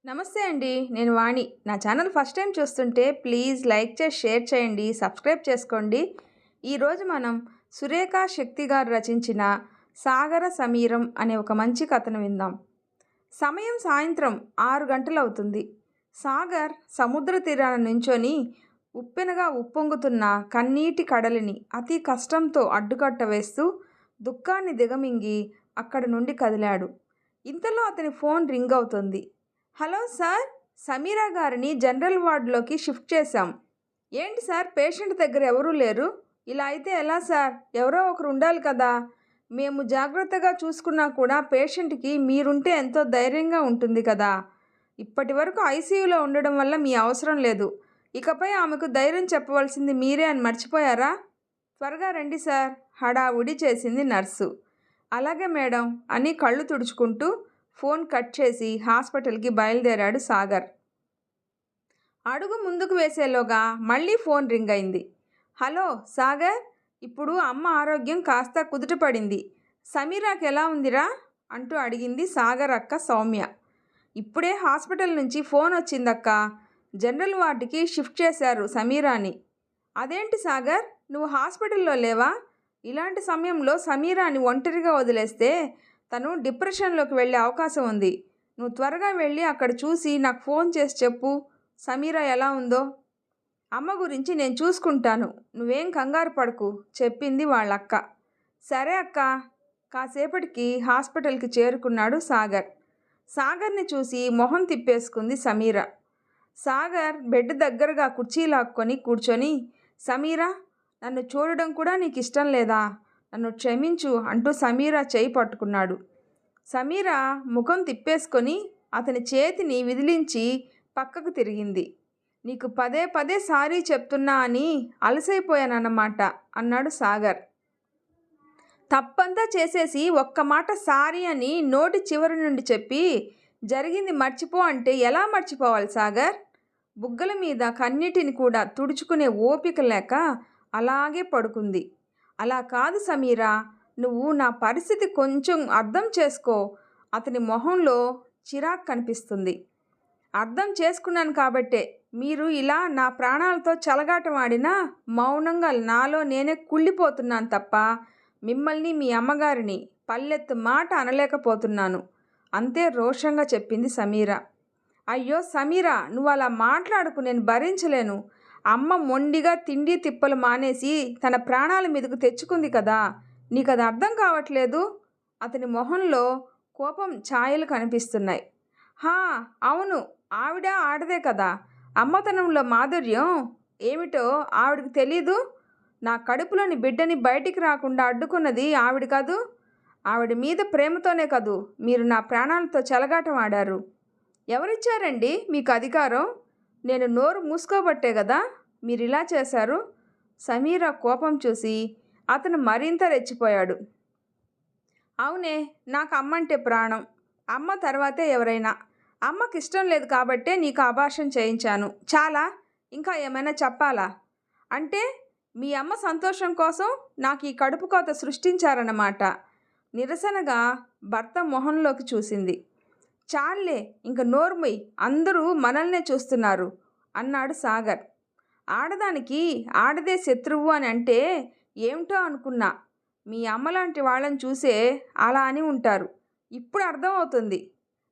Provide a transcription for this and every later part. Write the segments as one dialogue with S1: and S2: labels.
S1: నమస్తే అండి. నేను వాణి. నా ఛానల్ ఫస్ట్ టైం చూస్తుంటే ప్లీజ్ లైక్ చేసి షేర్ చేయండి. సబ్స్క్రైబ్ చేసుకోండి. ఈరోజు మనం సురేఖ శక్తి గారు రచించిన 'సాగర సమీరం' అనే ఒక మంచి కథను విందాం. సమయం సాయంత్రం 6 గంటలవుతుంది. సాగర్ సముద్ర తీరాన నుంచొని ఉప్పెనగా ఉప్పొంగుతున్న కన్నీటి కడలిని అతి కష్టంతో అడ్డుకట్ట వేస్తూ దుఃఖాన్ని దిగమింగి అక్కడి నుండి కదిలాడు. ఇంతలో అతని ఫోన్ రింగ్ అవుతుంది. హలో సార్, సమీరా గారిని జనరల్ వార్డులోకి షిఫ్ట్ చేశాం. ఏంటి సార్, పేషెంట్ దగ్గర ఎవరూ లేరు? ఇలా అయితే ఎలా సార్? ఎవరో ఒకరు ఉండాలి కదా. మేము జాగ్రత్తగా చూసుకున్నా కూడా పేషెంట్కి మీరుంటే ఎంతో ధైర్యంగా ఉంటుంది కదా. ఇప్పటి వరకు ఐసీయూలో ఉండడం వల్ల మీ అవసరం లేదు. ఇకపై ఆమెకు ధైర్యం చెప్పవలసింది మీరే అని మర్చిపోయారా? త్వరగా రండి సార్, హడావుడి చేసింది నర్సు. అలాగే మేడం అని కళ్ళు తుడుచుకుంటూ ఫోన్ కట్ చేసి హాస్పిటల్కి బయలుదేరాడు సాగర్. అడుగు ముందుకు వేసేలోగా మళ్ళీ ఫోన్ రింగ్ అయింది. హలో సాగర్, ఇప్పుడు అమ్మ ఆరోగ్యం కాస్త కుదుటపడింది. సమీరాకి ఎలా ఉందిరా అంటూ అడిగింది సాగర్ అక్క సౌమ్య. ఇప్పుడే హాస్పిటల్ నుంచి ఫోన్ వచ్చిందక్క. జనరల్ వార్డుకి షిఫ్ట్ చేశారు సమీరాని. అదేంటి సాగర్, నువ్వు హాస్పిటల్లో లేవా? ఇలాంటి సమయంలో సమీరాని ఒంటరిగా వదిలేస్తే తను డిప్రెషన్లోకి వెళ్ళే అవకాశం ఉంది. నువ్వు త్వరగా వెళ్ళి అక్కడ చూసి నాకు ఫోన్ చేసి చెప్పు సమీరా ఎలా ఉందో. అమ్మ గురించి నేను చూసుకుంటాను, నువ్వేం కంగారు పడకు చెప్పింది వాళ్ళక్క. సరే అక్క. కాసేపటికి హాస్పిటల్కి చేరుకున్నాడు సాగర్. సాగర్ని చూసి మొహం తిప్పేసుకుంది సమీర. సాగర్ బెడ్ దగ్గరగా కుర్చీ లాక్కొని కూర్చొని, సమీరా, నన్ను చూడడం కూడా నీకు ఇష్టం లేదా? నన్ను క్షమించు అంటూ సమీరా చేయి పట్టుకున్నాడు. సమీరా ముఖం తిప్పేసుకొని అతని చేతిని విదిలించి పక్కకు తిరిగింది. నీకు పదే పదే సారీ చెప్తున్నా అని అలసైపోయానన్నమాట అన్నాడు సాగర్. తప్పంతా చేసేసి ఒక్క మాట సారీ అని నోటి చివరి నుండి చెప్పి జరిగింది మర్చిపో అంటే ఎలా మర్చిపోవాలి సాగర్? బుగ్గల మీద కన్నీటిని కూడా తుడుచుకునే ఓపిక లేక అలాగే పడుకుంది. అలా కాదు సమీరా, నువ్వు నా పరిస్థితి కొంచెం అర్థం చేసుకో. అతని మొహంలో చిరాకు కనిపిస్తుంది. అర్థం చేసుకున్నాను కాబట్టే మీరు ఇలా నా ప్రాణాలతో చెలగాటం ఆడినా మౌనంగా నాలో నేనే కుళ్ళిపోతున్నాను తప్ప మిమ్మల్ని మీ అమ్మగారిని పల్లెత్తు మాట అనలేకపోతున్నాను అంతే రోషంగా చెప్పింది సమీరా. అయ్యో సమీరా, నువ్వు అలా మాట్లాడుకు, నేను భరించలేను. అమ్మ మొండిగా తిండి తిప్పలు మానేసి తన ప్రాణాల మీదకు తెచ్చుకుంది కదా, నీకు అది అర్థం కావట్లేదు. అతని మొహంలో కోపం ఛాయలు కనిపిస్తున్నాయి. హా అవును, ఆవిడ ఆడదే కదా. అమ్మతనంలో మాధుర్యం ఏమిటో ఆవిడకి తెలీదు. నా కడుపులోని బిడ్డని బయటికి రాకుండా అడ్డుకున్నది ఆవిడ కాదు. ఆవిడ మీద ప్రేమతోనే కదూ మీరు నా ప్రాణాలతో చెలగాటం ఆడారు. ఎవరిచ్చారండి మీకు అధికారం? నేను నోరు మూసుకోబట్టే కదా మీరు ఇలా చేశారు. సమీరా కోపం చూసి అతను మరింత రెచ్చిపోయాడు. అవునే, నాకు అమ్మంటే ప్రాణం. అమ్మ తర్వాతే ఎవరైనా. అమ్మకి ఇష్టం లేదు కాబట్టే నీకు అబార్షన్ చేయించాను. చాలా? ఇంకా ఏమైనా చెప్పాలా? అంటే మీ అమ్మ సంతోషం కోసం నాకు ఈ కడుపు కోత సృష్టించారన్నమాట. నిరసనగా భర్త మొహంలోకి చూసింది. చాలే, ఇంక నోర్మయ్, అందరూ మనల్నే చూస్తున్నారు అన్నాడు సాగర్. ఆడదానికి ఆడదే శత్రువు అని అంటే ఏమిటో అనుకున్నా. మీ అమ్మలాంటి వాళ్ళని చూసే అలా అని ఉంటారు. ఇప్పుడు అర్థమవుతుంది.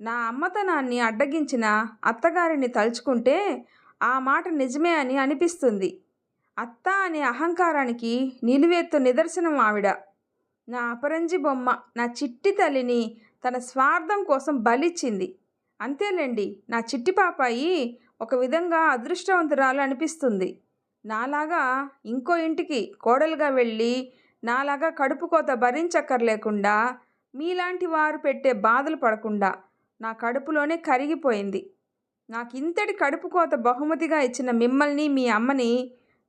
S1: నా అమ్మతనాన్ని అడ్డగించిన అత్తగారిని తలుచుకుంటే ఆ మాట నిజమే అని అనిపిస్తుంది. అత్త అనే అహంకారానికి నిలువెత్తు నిదర్శనం ఆవిడ. నా అపరంజి బొమ్మ నా చిట్టి తల్లిని తన స్వార్థం కోసం బలిచ్చింది. అంతేలేండి, నా చిట్టి పాపాయి ఒక విధంగా అదృష్టవంతురాలు అనిపిస్తుంది. నాలాగా ఇంకో ఇంటికి కోడలుగా వెళ్ళి నాలాగా కడుపు కోత భరించక్కర్లేకుండా మీలాంటి వారు పెట్టే బాధలు పడకుండా నా కడుపులోనే కరిగిపోయింది. నాకు ఇంతటి కడుపు కోత బహుమతిగా ఇచ్చిన మిమ్మల్ని మీ అమ్మని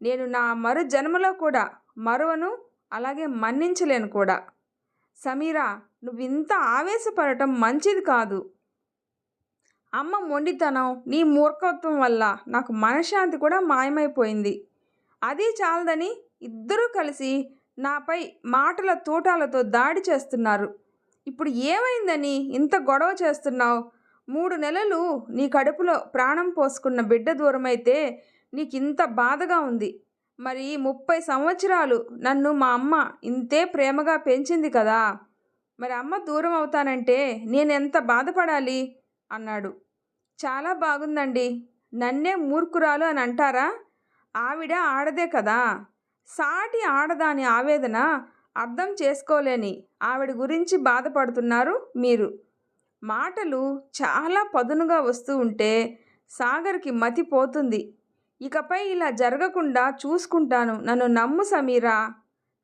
S1: నేను నా మరు జన్మలో కూడా మరువను, అలాగే మన్నించలేను కూడా. సమీరా, నువ్వింత ఆవేశపడటం మంచిది కాదు. అమ్మ మొండితనం, నీ మూర్ఖత్వం వల్ల నాకు మనశ్శాంతి కూడా మాయమైపోయింది. అది చాలదని ఇద్దరూ కలిసి నాపై మాటల తూటాలతో దాడి చేస్తున్నారు. ఇప్పుడు ఏమైందని ఇంత గొడవ చేస్తున్నావు? 3 నెలలు నీ కడుపులో ప్రాణం పోసుకున్న బిడ్డ దూరమైతే నీకింత బాధగా ఉంది. మరి 30 సంవత్సరాలు నన్ను మా అమ్మ ఇంతే ప్రేమగా పెంచింది కదా! మరి అమ్మ దూరం అవుతానంటే నేనెంత బాధపడాలి అన్నాడు. చాలా బాగుందండి. నన్నే మూర్ఖురాలు అని అంటారా? ఆవిడ ఆడదే కదా! సాటి ఆడదాని ఆవేదన అర్థం చేసుకోలేని ఆవిడ గురించి బాధపడుతున్నారు మీరు. మాటలు చాలా పదునుగా వస్తూ ఉంటే సాగర్కి మతిపోతుంది. ఇకపై ఇలా జరగకుండా చూసుకుంటాను, నన్ను నమ్ము సమీరా.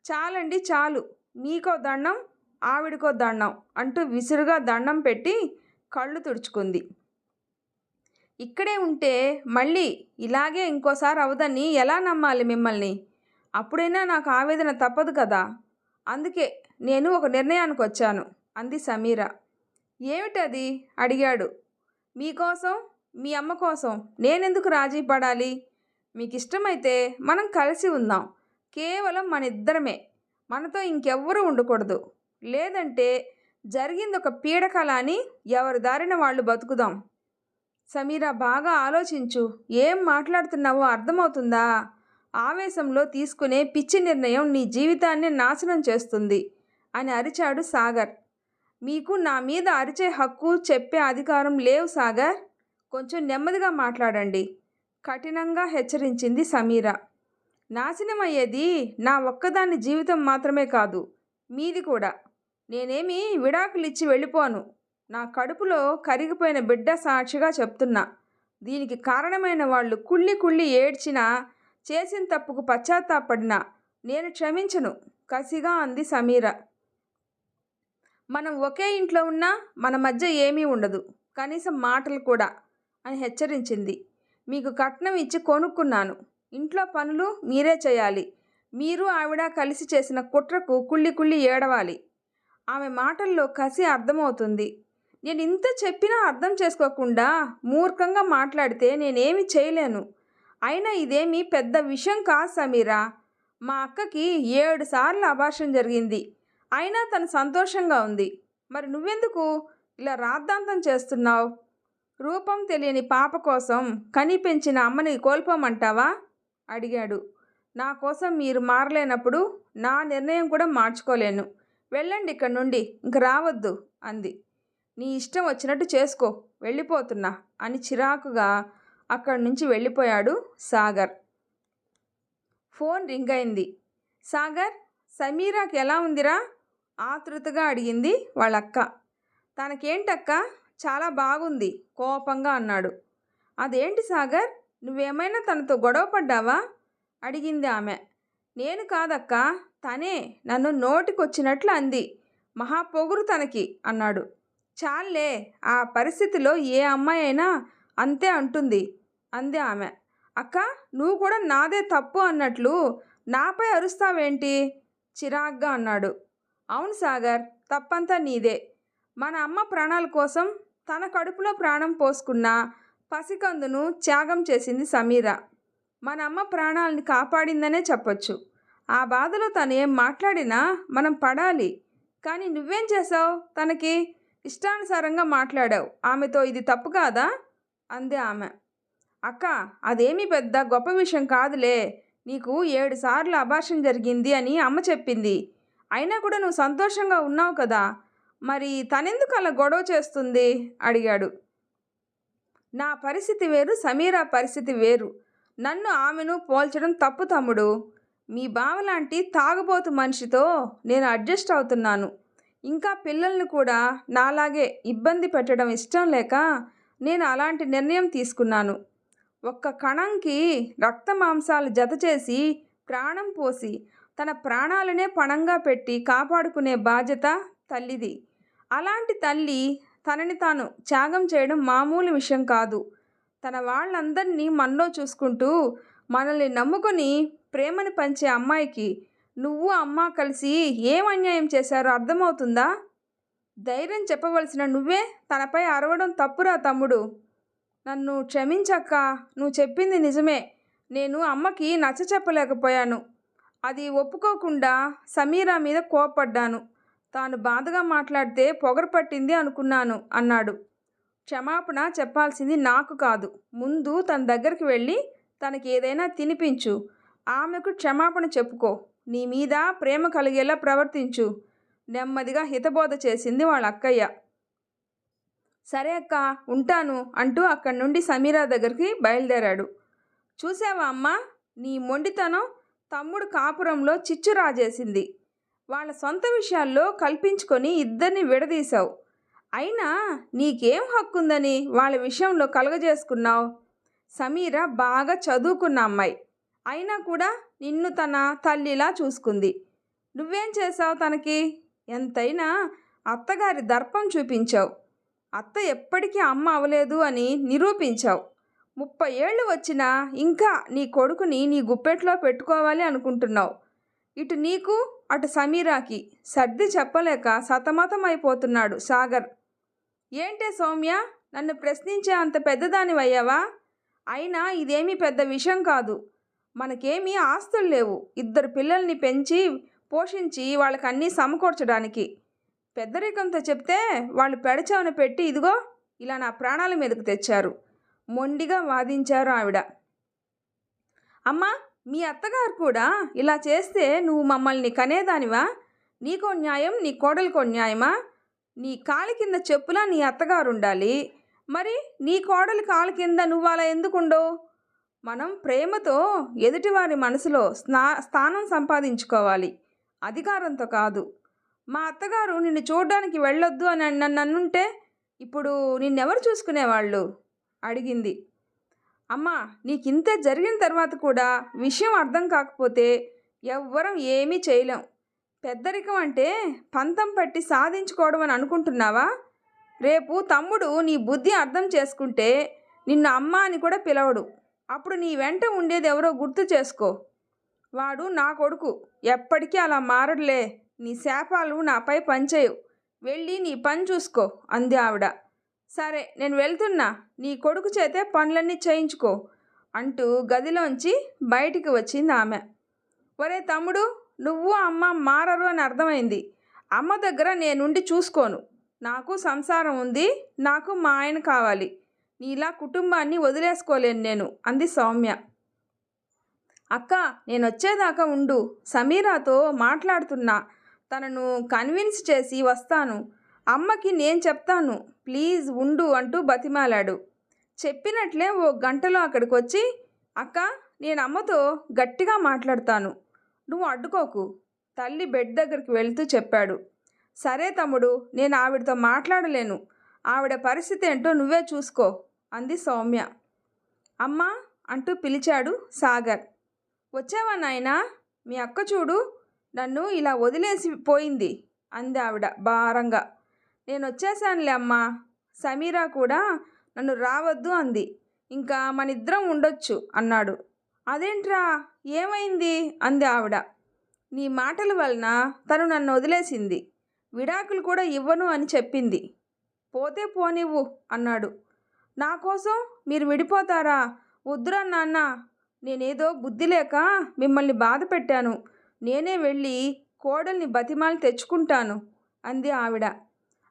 S1: చాలండి చాలు. మీకో దండం, ఆవిడకో దండం అంటూ విసురుగా దండం పెట్టి కళ్ళు తుడుచుకుంది. ఇక్కడే ఉంటే మళ్ళీ ఇలాగే ఇంకోసారి అవదని ఎలా నమ్మాలి మిమ్మల్ని? అప్పుడైనా నాకు ఆవేదన తప్పదు కదా! అందుకే నేను ఒక నిర్ణయానికి వచ్చాను అంది సమీర. ఏమిటది అడిగాడు. మీకోసం, మీ అమ్మ కోసం నేనెందుకు రాజీ పడాలి? మీకు ఇష్టమైతే మనం కలిసి ఉందాం. కేవలం మన ఇద్దరమే. మనతో ఇంకెవ్వరూ ఉండకూడదు. లేదంటే జరిగింది ఒక పీడకల అని ఎవరి దారిన వాళ్ళు బతుకుదాం. సమీరా, బాగా ఆలోచించు. ఏం మాట్లాడుతున్నావో అర్థమవుతుందా? ఆవేశంలో తీసుకునే పిచ్చి నిర్ణయం నీ జీవితాన్ని నాశనం చేస్తుంది అని అరిచాడు సాగర్. మీకు నా మీద అరిచే హక్కు, చెప్పే అధికారం లేవు సాగర్. కొంచెం నెమ్మదిగా మాట్లాడండి కఠినంగా హెచ్చరించింది సమీర. నాశనమయ్యేది నా ఒక్కదాని జీవితం మాత్రమే కాదు, మీది కూడా. నేనేమి విడాకులిచ్చి వెళ్ళిపోను. నా కడుపులో కరిగిపోయిన బిడ్డ సాక్షిగా చెప్తున్నా. దీనికి కారణమైన వాళ్ళు కుళ్ళి కుళ్ళి ఏడ్చినా, చేసిన తప్పుకు పశ్చాత్తాపడినా నేను క్షమించను కసిగా అంది సమీర. మనం ఒకే ఇంట్లో ఉన్నా మన మధ్య ఏమీ ఉండదు, కనీసం మాటలు కూడా అని హెచ్చరించింది. మీకు కట్నం ఇచ్చి కొనుక్కున్నాను. ఇంట్లో పనులు మీరే చేయాలి. మీరు ఆవిడ కలిసి చేసిన కుట్రకు కుళ్ళి కుళ్ళి ఏడవాలి. ఆమె మాటల్లో కసి అర్థమవుతుంది. నేను ఇంత చెప్పినా అర్థం చేసుకోకుండా మూర్ఖంగా మాట్లాడితే నేనేమి చేయలేను. అయినా ఇదేమీ పెద్ద విషయం కాదు సమీరా. మా అక్కకి 7 సార్లు అబార్షన్ జరిగింది. అయినా తను సంతోషంగా ఉంది. మరి నువ్వెందుకు ఇలా రాద్ధాంతం చేస్తున్నావు? రూపం తెలియని పాప కోసం కని పెంచిన అమ్మని కోల్పోమంటావా అడిగాడు. నా కోసం మీరు మారలేనప్పుడు నా నిర్ణయం కూడా మార్చుకోలేను. వెళ్ళండి ఇక్కడి నుండి, ఇంక రావద్దు అంది. నీ ఇష్టం వచ్చినట్టు చేసుకో, వెళ్ళిపోతున్నా అని చిరాకుగా అక్కడి నుంచి వెళ్ళిపోయాడు సాగర్. ఫోన్ రింగ్ అయింది. సాగర్, సమీరాకి ఎలా ఉందిరా ఆతృతగా అడిగింది వాళ్ళక్క. తనకేంటక్క, చాలా బాగుంది కోపంగా అన్నాడు. అదేంటి సాగర్, నువ్వేమైనా తనతో గొడవ పడ్డావా అడిగింది ఆమె. నేను కాదక్క, తనే నన్ను నోటికొచ్చినట్లు అంది. మహా పొగురు తనకి అన్నాడు. చాలే, ఆ పరిస్థితిలో ఏ అమ్మాయి అయినా అంతే అంటుంది అంది ఆమె. అక్క, నువ్వు కూడా నాదే తప్పు అన్నట్లు నాపై అరుస్తావేంటి చిరాగ్గా అన్నాడు. అవును సాగర్, తప్పంతా నీదే. మన అమ్మ ప్రాణాల కోసం తన కడుపులో ప్రాణం పోసుకున్న పసికందును త్యాగం చేసింది సమీర. మన అమ్మ ప్రాణాలని కాపాడిందనే చెప్పొచ్చు. ఆ బాధలో తను ఏం మాట్లాడినా మనం పడాలి. కానీ నువ్వేం చేసావు? తనకి ఇష్టానుసారంగా మాట్లాడావు. ఆమెతో ఇది తప్పు కాదా అంది ఆమె. అక్క, అదేమీ పెద్ద గొప్ప విషయం కాదులే. నీకు 7 సార్లు అబార్షన్ జరిగింది అని అమ్మ చెప్పింది. అయినా కూడా నువ్వు సంతోషంగా ఉన్నావు కదా. మరి తనెందుకు అలా గొడవ చేస్తుంది అడిగాడు. నా పరిస్థితి వేరు, సమీరా పరిస్థితి వేరు. నన్ను ఆమెను పోల్చడం తప్పు తమ్ముడు. మీ బావలాంటి తాగుబోతు మనిషితో నేను అడ్జస్ట్ అవుతున్నాను. ఇంకా పిల్లల్ని కూడా నాలాగే ఇబ్బంది పెట్టడం ఇష్టం లేక నేను అలాంటి నిర్ణయం తీసుకున్నాను. ఒక్క కణంకి రక్త మాంసాలు జత చేసి ప్రాణం పోసి తన ప్రాణాలనే పణంగా పెట్టి కాపాడుకునే బాధ్యత తల్లిది. అలాంటి తల్లి తనని తాను త్యాగం చేయడం మామూలు విషయం కాదు. తన వాళ్ళందరినీ మనలో చూసుకుంటూ మనల్ని నమ్ముకొని ప్రేమని పంచే అమ్మాయికి నువ్వు అమ్మ కలిసి ఏం అన్యాయం చేశారో అర్థమవుతుందా? ధైర్యం చెప్పవలసిన నువ్వే తనపై అరవడం తప్పురా తమ్ముడు. నన్ను క్షమించక్క, నువ్వు చెప్పింది నిజమే. నేను అమ్మకి నచ్చ చెప్పలేకపోయాను. అది ఒప్పుకోకుండా సమీరా మీద కోపడ్డాను. తాను బాధగా మాట్లాడితే పొగరు పట్టింది అనుకున్నాను అన్నాడు. క్షమాపణ చెప్పాల్సింది నాకు కాదు. ముందు తన దగ్గరికి వెళ్ళి తనకి ఏదైనా తినిపించు. ఆమెకు క్షమాపణ చెప్పుకో. నీ మీద ప్రేమ కలిగేలా ప్రవర్తించు. నెమ్మదిగా హితబోధ చేసింది వాళ్ళ అక్కయ్య. సరే అక్క, ఉంటాను అంటూ అక్కడి నుండి సమీరా దగ్గరికి బయలుదేరాడు. చూసావా అమ్మా, నీ మొండితనం తమ్ముడు కాపురంలో చిచ్చు రాజేసింది. వాళ్ళ సొంత విషయాల్లో కల్పించుకొని ఇద్దరిని విడదీశావు. అయినా నీకేం హక్కుందని వాళ్ళ విషయంలో కలగజేసుకున్నావు? సమీర బాగా చదువుకున్న అమ్మాయి అయినా కూడా నిన్ను తన తల్లిలా చూసుకుంది. నువ్వేం చేశావు తనకి? ఎంతైనా అత్తగారి దర్పం చూపించావు. అత్త ఎప్పటికీ అమ్మ అవలేదు అని నిరూపించావు. 30 ఏళ్ళు వచ్చినా ఇంకా నీ కొడుకుని నీ గుప్పెట్లో పెట్టుకోవాలి అనుకుంటున్నావు. ఇటు నీకు అటు సమీరాకి సర్ది చెప్పలేక సతమతమైపోతున్నాడు సాగర్. ఏంటే సౌమ్య, నన్ను ప్రశ్నించే అంత పెద్దదానివయ్యావా? అయినా ఇదేమీ పెద్ద విషయం కాదు. మనకేమీ ఆస్తులు లేవు. 2 పిల్లల్ని పెంచి పోషించి వాళ్ళకి అన్నీ సమకూర్చడానికి. పెద్దరికంతో చెప్తే వాళ్ళు పెడచెవిన పెట్టి ఇదిగో ఇలా నా ప్రాణాల మీదకు తెచ్చారు. మొండిగా వాదించారు ఆవిడ. అమ్మా, మీ అత్తగారు కూడా ఇలా చేస్తే నువ్వు మమ్మల్ని కనేదానివా? నీకో న్యాయం, నీ కోడలికో న్యాయమా? నీ కాలి కింద చెప్పులా నీ అత్తగారు ఉండాలి. మరి నీ కోడలి కాలి కింద నువ్వు అలా ఎందుకుండవు? మనం ప్రేమతో ఎదుటివారి మనసులో స్థానం సంపాదించుకోవాలి, అధికారంతో కాదు. మా అత్తగారు నిన్ను చూడడానికి వెళ్ళొద్దు అని నన్ను అన్నుంటే ఇప్పుడు నిన్నెవరు చూసుకునేవాళ్ళు? అడిగింది. అమ్మా, నీకింత జరిగిన తర్వాత కూడా విషయం అర్థం కాకపోతే ఎవ్వరం ఏమీ చేయలేం. పెద్దరికం అంటే పంతం పట్టి సాధించుకోవడం అని అనుకుంటున్నావా? రేపు తమ్ముడు నీ బుద్ధి అర్థం చేసుకుంటే నిన్ను అమ్మ అని కూడా పిలవడు. అప్పుడు నీ వెంట ఉండేది ఎవరో గుర్తు చేసుకో. వాడు నా కొడుకు, ఎప్పటికీ అలా మారడులే. నీ శాపాలు నాపై పనిచేయవు. వెళ్ళి నీ పని చూసుకో అంది ఆవిడ. సరే, నేను వెళ్తున్నా. నీ కొడుకు చేతే పనులన్నీ చేయించుకో అంటూ గదిలోంచి బయటికి వచ్చింది ఆమె. ఒరే తమ్ముడు, నువ్వు అమ్మ మారరు అని అర్థమైంది. అమ్మ దగ్గర నేనుండి చూసుకోను. నాకు సంసారం ఉంది. నాకు మా ఆయన కావాలి. నీలా కుటుంబాన్ని వదిలేసుకోలేను నేను అంది సౌమ్య. అక్క, నేను వచ్చేదాకా ఉండు. సమీరాతో మాట్లాడుతున్నా. తనను కన్విన్స్ చేసి వస్తాను. అమ్మకి నేను చెప్తాను. ప్లీజ్ ఉండు అంటూ బతిమాలాడు. చెప్పినట్లే 1 గంటలో అక్కడికి వచ్చి, అక్క, నేను అమ్మతో గట్టిగా మాట్లాడతాను, నువ్వు అడ్డుకోకు, తల్లి బెడ్ దగ్గరికి వెళ్తూ చెప్పాడు. సరే తమ్ముడు, నేను ఆవిడతో మాట్లాడలేను. ఆవిడ పరిస్థితి ఏంటో నువ్వే చూసుకో అంది సౌమ్య. అమ్మా అంటూ పిలిచాడు సాగర్. వచ్చావా నాయనా? మీ అక్క చూడు నన్ను ఇలా వదిలేసి పోయింది అంది ఆవిడ భారంగా. నేను వచ్చేసానులే అమ్మా. సమీరా కూడా నన్ను రావద్దు అంది. ఇంకా మనిద్దరం ఉండొచ్చు అన్నాడు. అదేంట్రా, ఏమైంది అంది ఆవిడ. నీ మాటల వలన తను నన్ను వదిలేసింది. విడాకులు కూడా ఇవ్వను అని చెప్పింది. పోతే పోనివ్వు అన్నాడు. నా కోసం మీరు విడిపోతారా? వద్దురా నాన్న. నేనేదో బుద్ధి లేక మిమ్మల్ని బాధ పెట్టాను. నేనే వెళ్ళి కోడల్ని బతిమాలి తెచ్చుకుంటాను అంది ఆవిడ.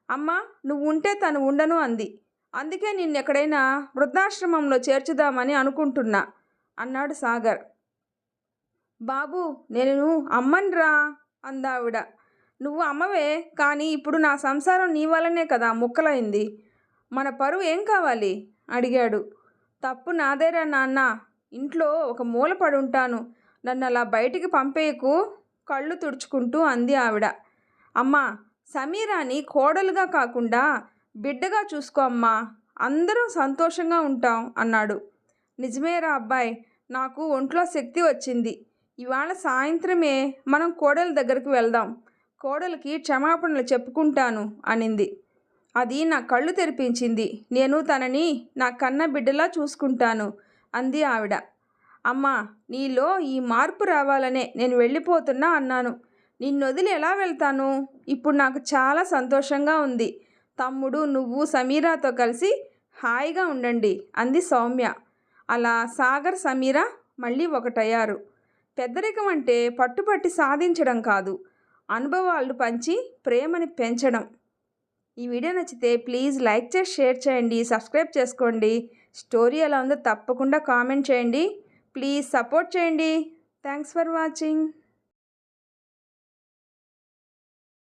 S1: అమ్మ, నువ్వు ఉంటే తను ఉండను అంది. అందుకే నిన్నెక్కడైనా వృద్ధాశ్రమంలో చేర్చుదామని అనుకుంటున్నా అన్నాడు సాగర్. బాబు, నేను అమ్మనిరా అందావిడ. నువ్వు అమ్మవే, కానీ ఇప్పుడు నా సంసారం నీ వల్లనే కదా ముక్కలైంది. మన పరువు ఏం కావాలి అడిగాడు. తప్పు నాదేరా నాన్న. ఇంట్లో ఒక మూల పడుంటాను. నన్ను అలా బయటికి పంపేయకు కళ్ళు తుడుచుకుంటూ అంది ఆవిడ. అమ్మా, సమీరాని కోడలుగా కాకుండా బిడ్డగా చూసుకో అమ్మా. అందరం సంతోషంగా ఉంటాం అన్నాడు. నిజమేరా అబ్బాయి, నాకు ఒంట్లో శక్తి వచ్చింది. ఇవాళ సాయంత్రమే మనం కోడల దగ్గరికి వెళ్దాం. కోడలికి క్షమాపణలు చెప్పుకుంటాను అనింది. అది నా కళ్ళు తెరిపించింది. నేను తనని నా కన్న బిడ్డలా చూసుకుంటాను అంది ఆవిడ. అమ్మా, నీలో ఈ మార్పు రావాలనే నేను వెళ్ళిపోతున్నా అన్నాను. నిన్ను వదిలి ఎలా వెళ్తాను? ఇప్పుడు నాకు చాలా సంతోషంగా ఉంది. తమ్ముడు, నువ్వు సమీరాతో కలిసి హాయిగా ఉండండి అంది సౌమ్య. అలా సాగర్, సమీర మళ్ళీ ఒకటయ్యారు. పెద్దరికం అంటే పట్టుపట్టి సాధించడం కాదు, అనుభవాలు పంచి ప్రేమని పెంచడం. ఈ వీడియో నచ్చితే ప్లీజ్ లైక్ చేసి షేర్ చేయండి, సబ్స్క్రైబ్ చేసుకోండి. స్టోరీ ఎలా ఉందో తప్పకుండా కామెంట్ చేయండి. ప్లీజ్ సపోర్ట్ చేయండి. Thanks for watching.